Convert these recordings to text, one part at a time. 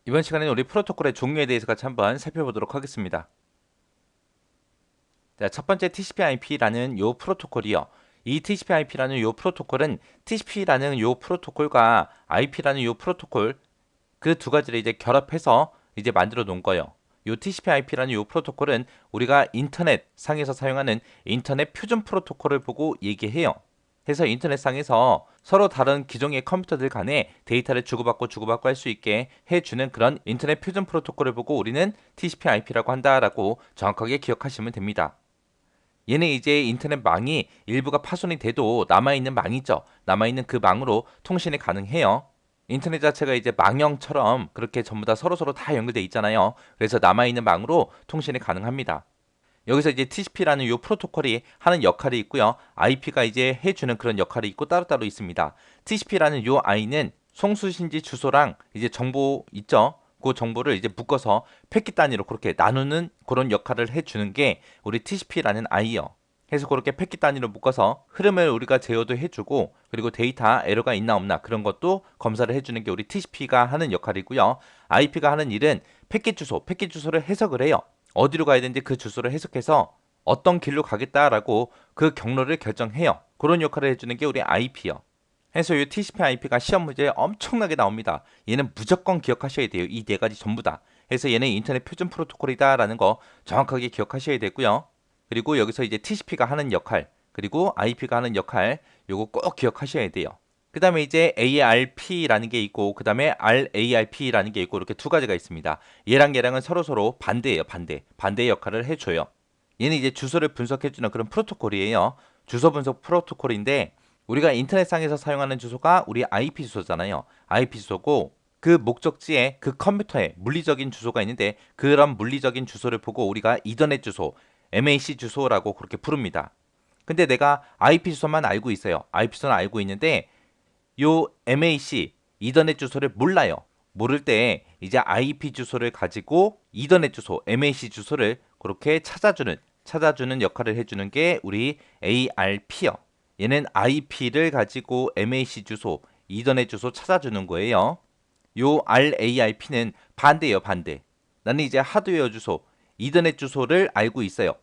이번 시간에는 우리 프로토콜의 종류에 대해서 같이 한번 살펴보도록 하겠습니다. 자, 첫 번째 TCP/IP라는 요 프로토콜이요. 이 TCP/IP라는 요 프로토콜은 TCP라는 요 프로토콜과 IP라는 요 프로토콜 그 두 가지를 이제 결합해서 이제 만들어 놓은 거예요. 요 TCP/IP라는 요 프로토콜은 우리가 인터넷 상에서 사용하는 인터넷 표준 프로토콜을 보고 얘기해요. 해서 인터넷상에서 서로 다른 기종의 컴퓨터들 간에 데이터를 주고받고 할 수 있게 해주는 그런 인터넷 표준 프로토콜을 보고 우리는 TCP/IP라고 한다라고 정확하게 기억하시면 됩니다. 얘는 이제 인터넷 망이 일부가 파손이 돼도 남아있는 망이죠. 남아있는 그 망으로 통신이 가능해요. 인터넷 자체가 이제 망형처럼 그렇게 전부 다 서로서로 다 연결돼 있잖아요. 그래서 남아있는 망으로 통신이 가능합니다. 여기서 이제 TCP라는 이 프로토콜이 하는 역할이 있고요. IP가 이제 해주는 그런 역할이 있고 따로따로 있습니다. TCP라는 이 I는 송수신지 주소랑 이제 정보 있죠. 그 정보를 이제 묶어서 패킷 단위로 그렇게 나누는 그런 역할을 해주는 게 우리 TCP라는 I요. 해서 그렇게 패킷 단위로 묶어서 흐름을 우리가 제어도 해주고 그리고 데이터 에러가 있나 없나 그런 것도 검사를 해주는 게 우리 TCP가 하는 역할이고요. IP가 하는 일은 패킷 주소를 해석을 해요. 어디로 가야 되는지 그 주소를 해석해서 어떤 길로 가겠다라고 그 경로를 결정해요. 그런 역할을 해주는 게 우리 IP요. 해서 이 TCP/IP가 시험 문제에 엄청나게 나옵니다. 얘는 무조건 기억하셔야 돼요. 이 네 가지 전부 다. 해서 얘는 인터넷 표준 프로토콜이다라는 거 정확하게 기억하셔야 되고요. 그리고 여기서 이제 TCP가 하는 역할, 그리고 IP가 하는 역할, 요거 꼭 기억하셔야 돼요. 그 다음에 이제 ARP라는 게 있고, 그 다음에 RARP라는 게 있고, 이렇게 두 가지가 있습니다. 얘랑은 서로서로 반대예요, 반대. 반대의 역할을 해줘요. 얘는 이제 주소를 분석해주는 그런 프로토콜이에요. 주소 분석 프로토콜인데, 우리가 인터넷상에서 사용하는 주소가 우리 IP 주소잖아요. IP 주소고, 그 목적지에 그 컴퓨터에 물리적인 주소가 있는데, 그런 물리적인 주소를 보고 우리가 이더넷 주소, MAC 주소라고 그렇게 부릅니다. 근데 내가 IP 주소만 알고 있어요. IP 주소는 알고 있는데, 요 MAC 이더넷 주소를 몰라요. 모를 때 이제 IP 주소를 가지고 이더넷 주소, MAC 주소를 그렇게 찾아주는 역할을 해주는 게 우리 ARP요. 얘는 IP를 가지고 MAC 주소, 이더넷 주소 찾아주는 거예요. 요 RARP는 반대예요, 반대. 나는 이제 하드웨어 주소, 이더넷 주소를 알고 있어요.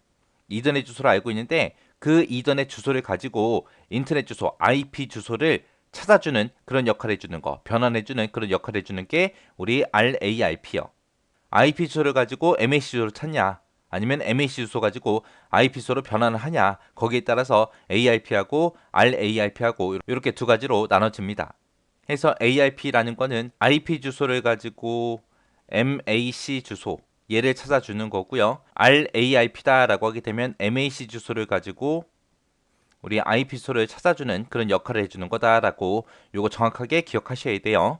이더넷 주소를 알고 있는데 그 이더넷 주소를 가지고 인터넷 주소, IP 주소를 찾아주는 그런 역할을 해주는 거, 변환해주는 그런 역할을 해주는 게 우리 RARP요. IP 주소를 가지고 MAC 주소를 찾냐, 아니면 MAC 주소 가지고 IP 주소로 변환을 하냐, 거기에 따라서 ARP하고 RARP하고 이렇게 두 가지로 나눠집니다. 해서 ARP라는 거는 IP 주소를 가지고 MAC 주소, 얘를 찾아주는 거고요. RARP다라고 하게 되면 MAC 주소를 가지고 우리 IP 주소를 찾아주는 그런 역할을 해주는 거다라고 요거 정확하게 기억하셔야 돼요.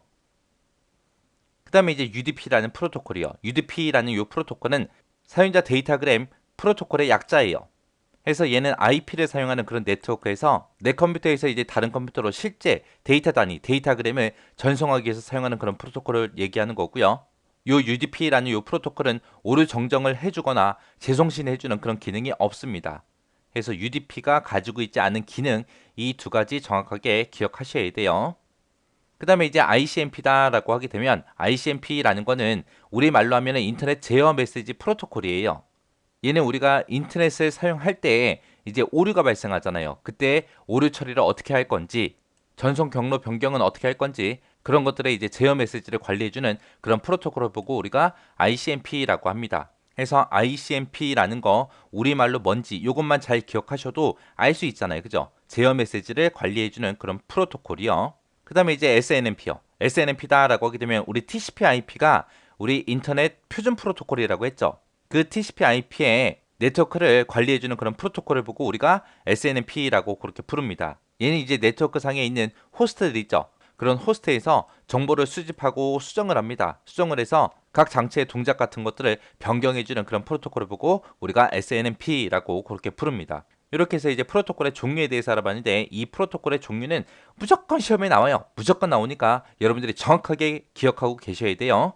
그 다음에 이제 UDP라는 프로토콜이요. UDP라는 요 프로토콜은 사용자 데이터그램 프로토콜의 약자예요. 해서 얘는 IP를 사용하는 그런 네트워크에서 내 컴퓨터에서 이제 다른 컴퓨터로 실제 데이터 단위, 데이터그램을 전송하기 위해서 사용하는 그런 프로토콜을 얘기하는 거고요. 요 UDP라는 요 프로토콜은 오류 정정을 해주거나 재송신해주는 그런 기능이 없습니다. 그래서 UDP가 가지고 있지 않은 기능 이 두 가지 정확하게 기억하셔야 돼요. 그 다음에 이제 ICMP다라고 하게 되면 ICMP라는 거는 우리말로 하면 인터넷 제어 메시지 프로토콜이에요. 얘는 우리가 인터넷을 사용할 때 이제 오류가 발생하잖아요. 그때 오류 처리를 어떻게 할 건지, 전송 경로 변경은 어떻게 할 건지 그런 것들의 이제 제어 메시지를 관리해주는 그런 프로토콜을 보고 우리가 ICMP라고 합니다. 해서 ICMP라는 거 우리말로 뭔지 이것만 잘 기억하셔도 알 수 있잖아요. 그죠? 제어 메시지를 관리해주는 그런 프로토콜이요. 그 다음에 이제 SNMP요. SNMP다라고 하게 되면 우리 TCP/IP가 우리 인터넷 표준 프로토콜이라고 했죠. 그 TCP/IP의 네트워크를 관리해주는 그런 프로토콜을 보고 우리가 SNMP라고 그렇게 부릅니다. 얘는 이제 네트워크 상에 있는 호스트들 있죠. 그런 호스트에서 정보를 수집하고 수정을 합니다. 수정을 해서 각 장치의 동작 같은 것들을 변경해주는 그런 프로토콜을 보고 우리가 SNMP라고 그렇게 부릅니다. 이렇게 해서 이제 프로토콜의 종류에 대해서 알아봤는데 이 프로토콜의 종류는 무조건 시험에 나와요. 무조건 나오니까 여러분들이 정확하게 기억하고 계셔야 돼요.